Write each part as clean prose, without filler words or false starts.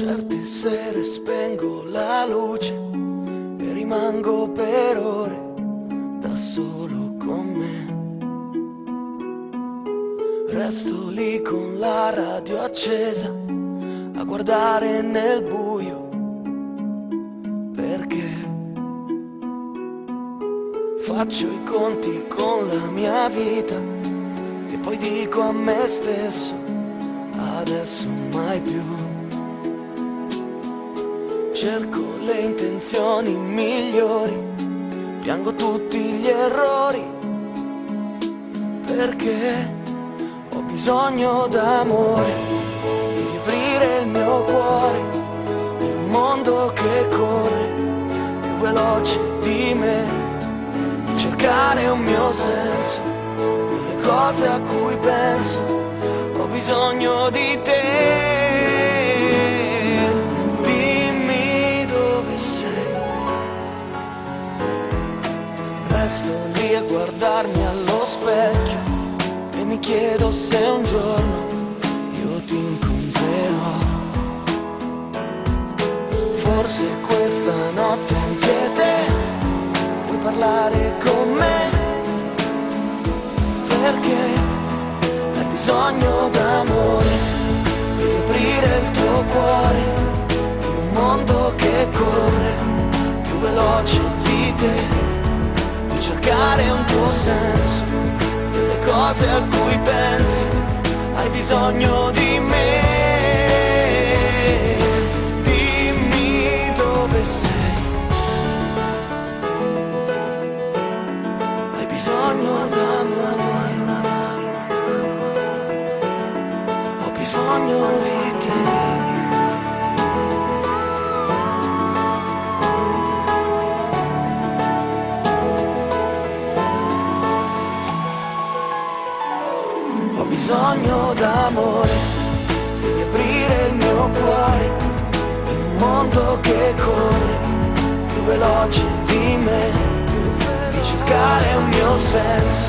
Certe sere spengo la luce e rimango per ore da solo con me. Resto lì con la radio accesa a guardare nel buio, perché faccio i conti con la mia vita e poi dico a me stesso: adesso mai più. Cerco le intenzioni migliori, piango tutti gli errori, perché ho bisogno d'amore e di aprire il mio cuore in un mondo che corre più veloce di me, di cercare un mio senso nelle cose a cui penso. Ho bisogno di te. Resto lì a guardarmi allo specchio e mi chiedo se un giorno io ti incontrerò. Forse questa notte anche te vuoi parlare con me, perché hai bisogno d'amore e di aprire il tuo cuore in un mondo che corre più veloce di te, cercare un tuo senso delle cose a cui pensi. Hai bisogno di me. Dimmi dove sei. Hai bisogno d'amore. Ho bisogno di te. Ho bisogno d'amore e di aprire il mio cuore in un mondo che corre più veloce di me, di cercare un mio senso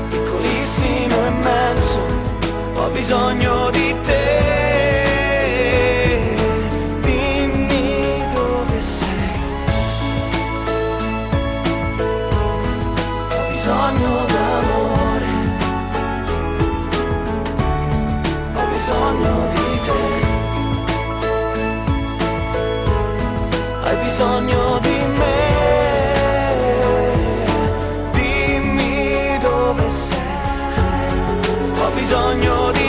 piccolissimo e immenso. Ho bisogno di te. Dimmi dove sei. Ho bisogno d'amore, ho bisogno di te. Hai bisogno di me. Dimmi dove sei. Ho bisogno di